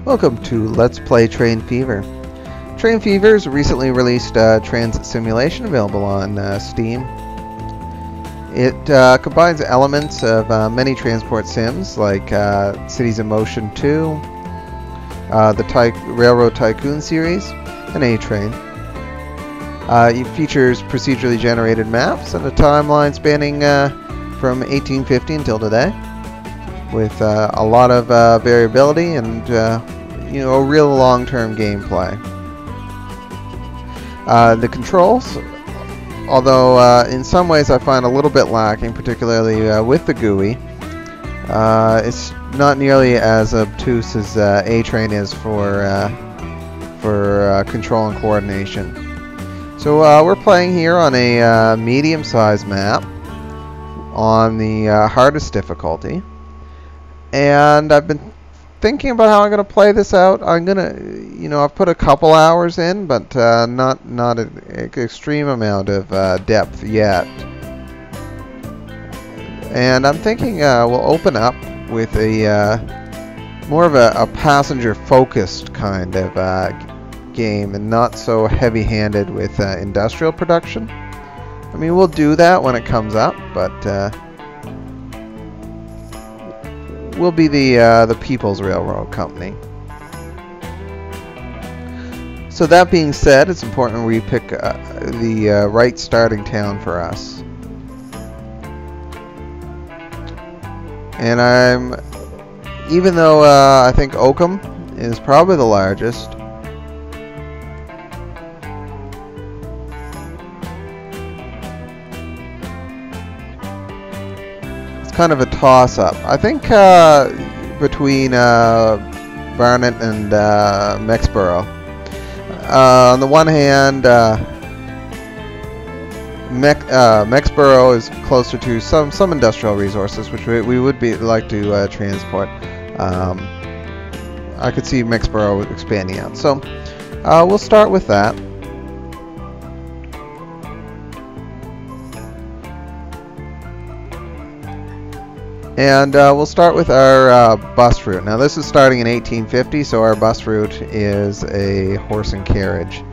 Welcome to Let's Play Train Fever. Train Fever is a recently released transit simulation available on Steam. It combines elements of many transport sims like Cities in Motion 2, the Railroad Tycoon series, and A-Train. It features procedurally generated maps and a timeline spanning from 1850 until today, with a lot of variability and real long-term gameplay. The controls, although in some ways I find a little bit lacking, particularly with the GUI, it's not nearly as obtuse as A-Train is for control and coordination. So we're playing here on a medium-sized map on the hardest difficulty, and I've been thinking about how I'm going to play this out. I'm going to, I've put a couple hours in, but not an extreme amount of depth yet. And I'm thinking we'll open up with a more of a passenger-focused kind of game, and not so heavy-handed with industrial production. I mean, we'll do that when it comes up, but we'll be the People's Railroad Company. So that being said, it's important we pick the right starting town for us. And even though I think Oakham is probably the largest, kind of a toss-up. I think between Barnet and Mexborough. On the one hand, Mexborough is closer to some industrial resources, which we would like to transport. I could see Mexborough expanding out, so we'll start with that. And we'll start with our bus route. Now this is starting in 1850, so our bus route is a horse and carriage.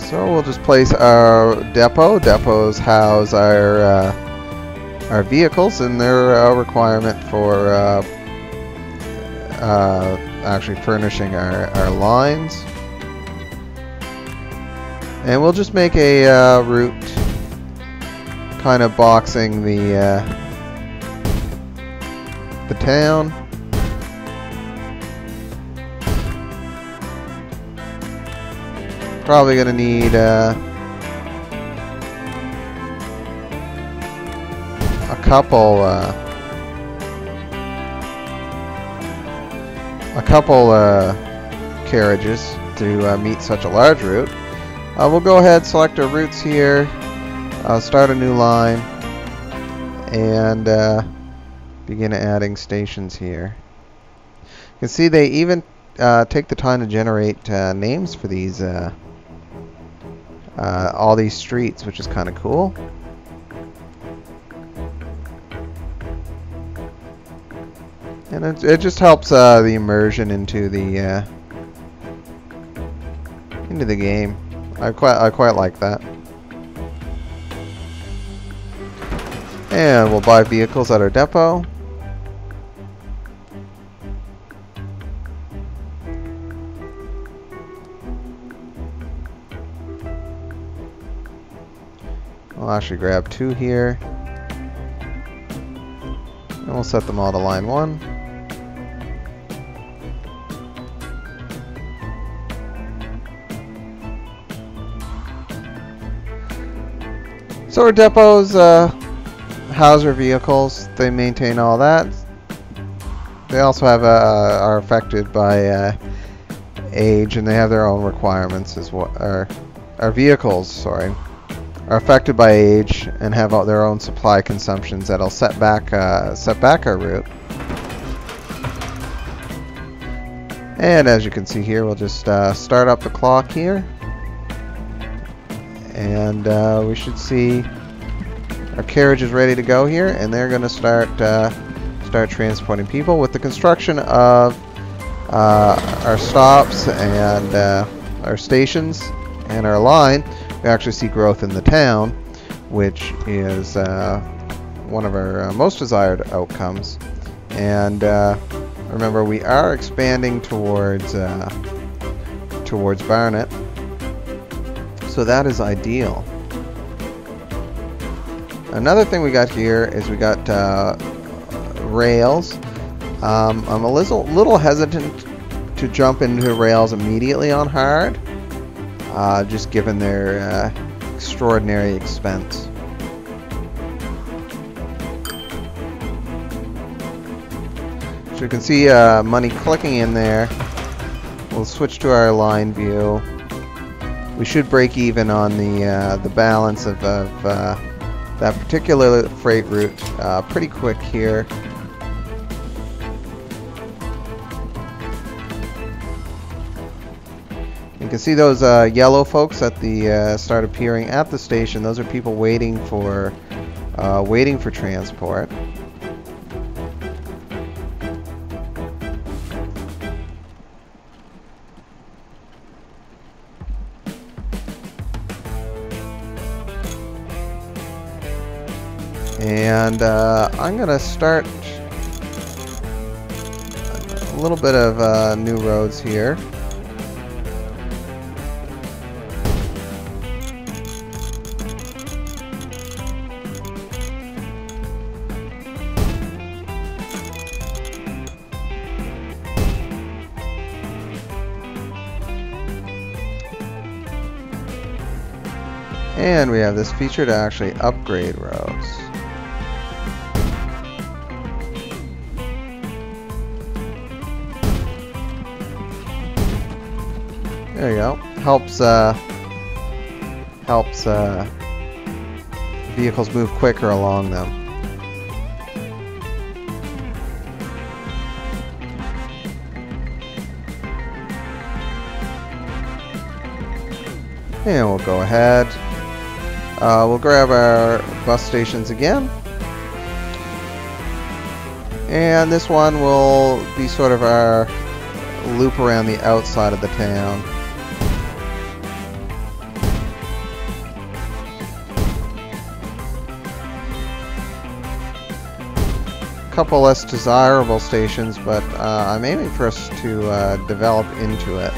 So we'll just place our depot. Depots house our vehicles and their requirement for actually furnishing our lines. And we'll just make a route kind of boxing the town. Probably gonna need a couple carriages to meet such a large route. We'll go ahead, select our routes here, start a new line, and begin adding stations here. You can see they even take the time to generate names for these all these streets, which is kind of cool. And it just helps the immersion into the game. I quite like that. And we'll buy vehicles at our depot. I'll actually grab 2 here. And we'll set them all to line 1. So our depots house our vehicles. They maintain all that. They also have are affected by age, and they have their own requirements as well. Our vehicles, sorry, are affected by age and have all their own supply consumptions that'll set back our route. And as you can see here, we'll just start up the clock here. And we should see our carriage is ready to go here, and they're going to start transporting people. With the construction of our stops and our stations and our line, we actually see growth in the town, which is one of our most desired outcomes. And remember, we are expanding towards Barnet, so that is ideal. Another thing we got here is we got rails. I'm a little hesitant to jump into rails immediately on hard, just given their extraordinary expense. So you can see money clicking in there. We'll switch to our line view. We should break even on the balance of that particular freight route pretty quick here. You can see those yellow folks at the start appearing at the station. Those are people waiting for transport. And I'm going to start a little bit of new roads here. And we have this feature to actually upgrade roads. There you go. Helps vehicles move quicker along them. And we'll go ahead. We'll grab our bus stations again. And this one will be sort of our loop around the outside of the town. Couple less desirable stations, but I'm aiming for us to develop into it.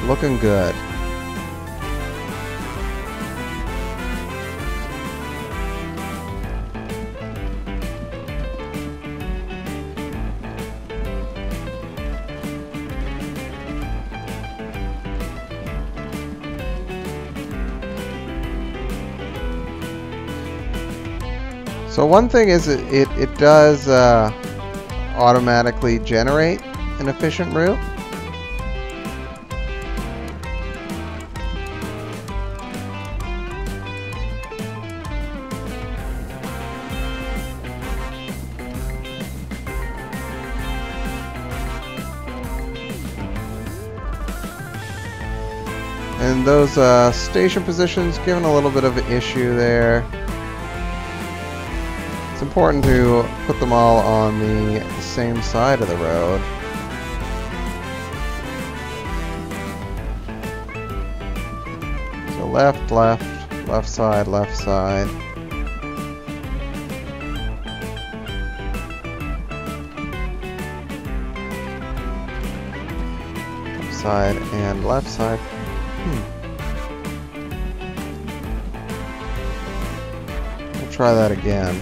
Looking good. So one thing is it does automatically generate an efficient route. And those station positions given a little bit of an issue there. It's important to put them all on the same side of the road. So left, left, left side, left side. Left side and left side. We'll try that again.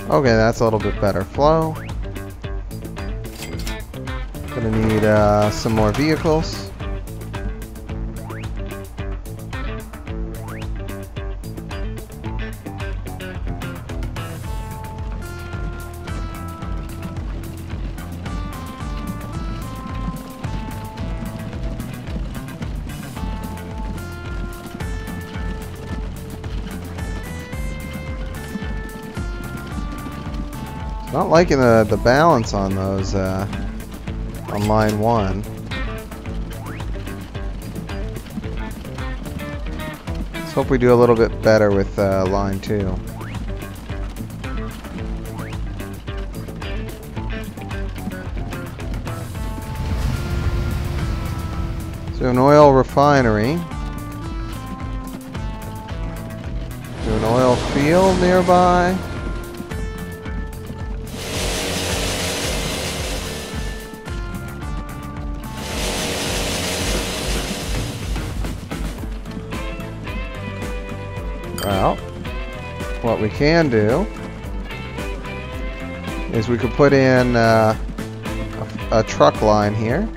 Okay, that's a little bit better flow. Gonna need some more vehicles. Not liking the balance on those on line 1. Let's hope we do a little bit better with line 2. So an oil refinery. Do an oil field nearby. Well, what we can do is we could put in a truck line here.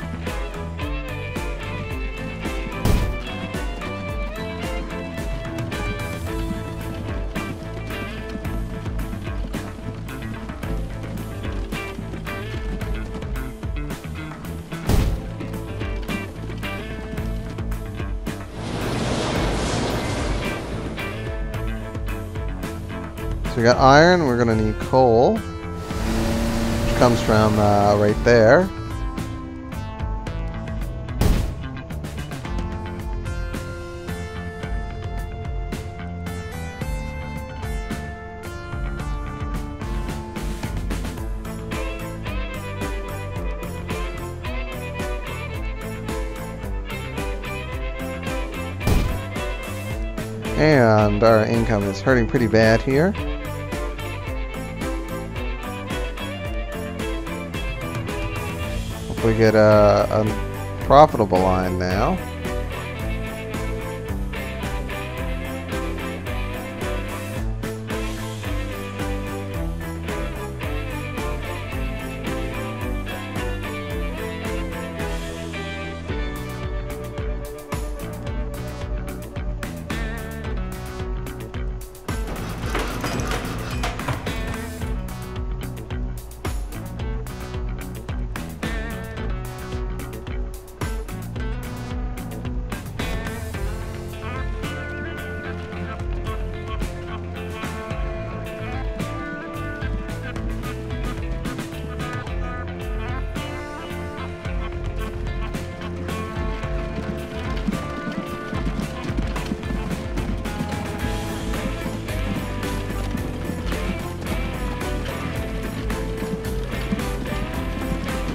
So we got iron, we're going to need coal, which comes from right there. And our income is hurting pretty bad here. We get a profitable line now.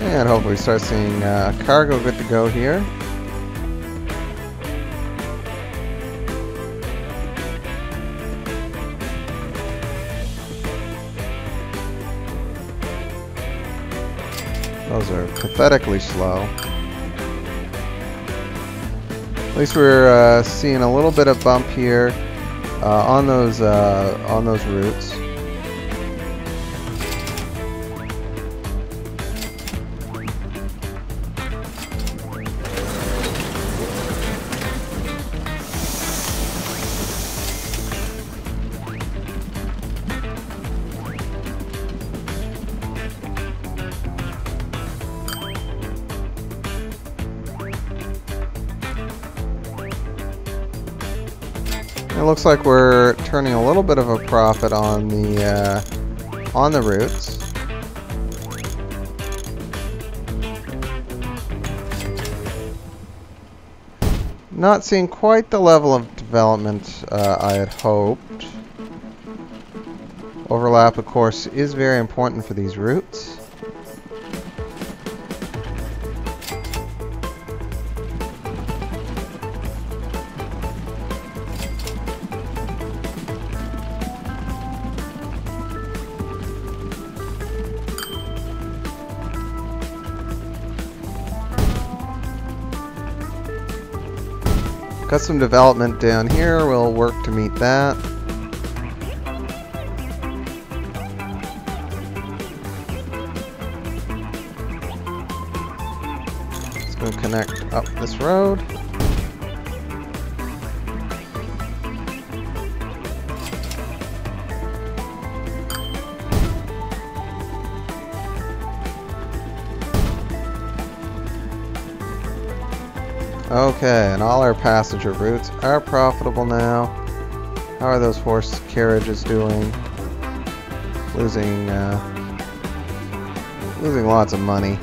And hopefully start seeing cargo good to go here. Those are pathetically slow. At least we're seeing a little bit of bump here on those routes. It looks like we're turning a little bit of a profit on the routes. Not seeing quite the level of development I had hoped. Overlap, of course, is very important for these routes. Got some development down here, we'll work to meet that. We'll connect up this road. Okay, and all our passenger routes are profitable now. How are those horse carriages doing? Losing lots of money.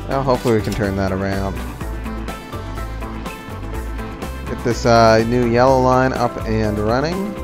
Well, hopefully we can turn that around. Get this new yellow line up and running.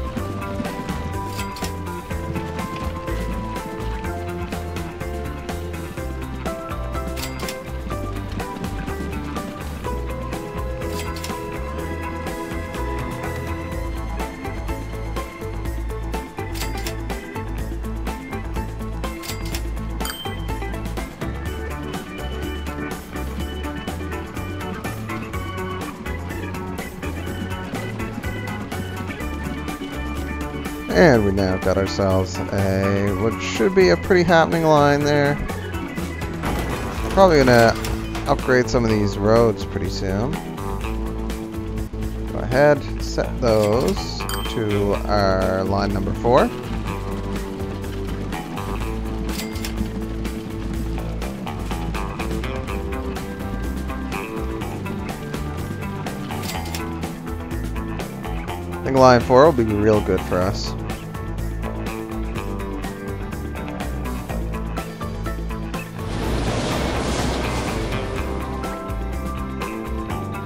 And we now got ourselves what should be a pretty happening line there. Probably gonna upgrade some of these roads pretty soon. Go ahead, set those to our line number 4. I think line 4 will be real good for us.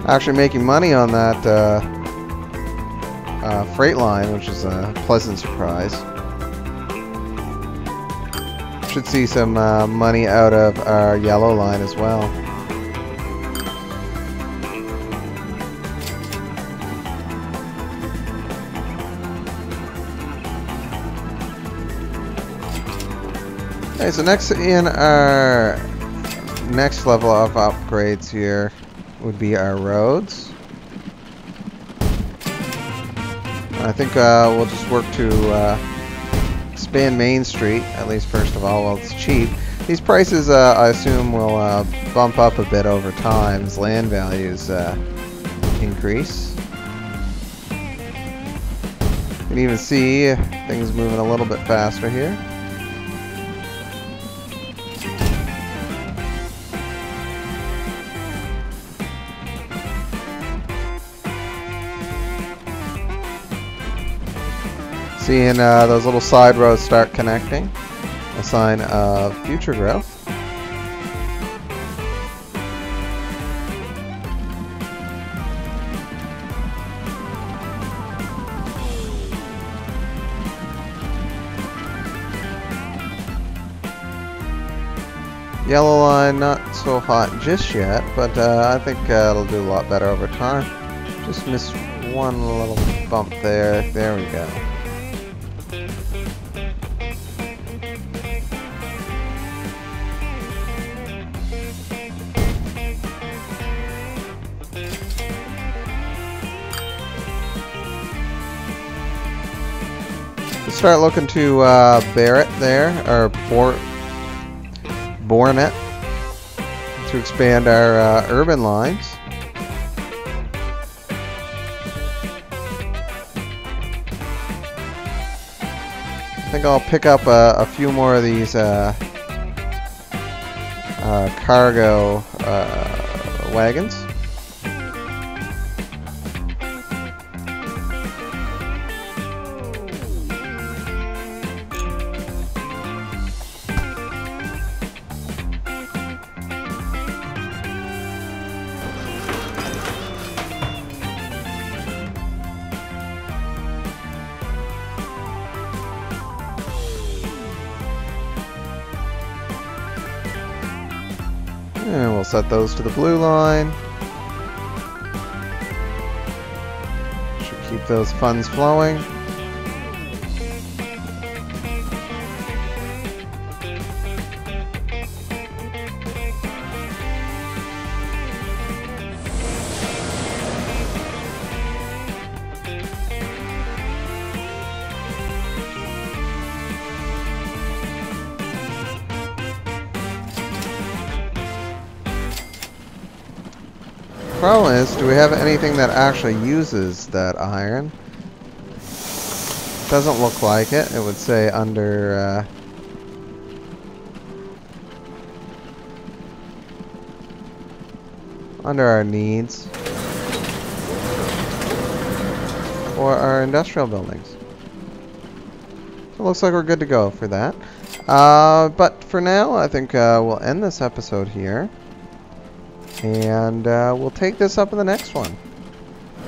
Actually making money on that freight line, which is a pleasant surprise. Should see some money out of our yellow line as well. Okay, so next in our next level of upgrades here would be our roads. I think we'll just work to expand Main Street, at least first of all, while it's cheap. These prices, I assume, will bump up a bit over time as land values increase. You can even see things moving a little bit faster here. Seeing those little side roads start connecting, a sign of future growth. Yellow line not so hot just yet, but I think it'll do a lot better over time. Just missed one little bump there. There we go. Start looking to bear it there, or born it, to expand our urban lines. I think I'll pick up a few more of these cargo wagons. And we'll set those to the blue line. Should keep those funds flowing. Problem is, do we have anything that actually uses that iron? Doesn't look like it. It would say under under our needs or our industrial buildings. So it looks like we're good to go for that. But for now, I think we'll end this episode here. And we'll take this up in the next one.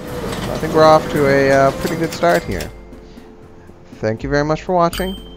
I think we're off to a pretty good start here. Thank you very much for watching.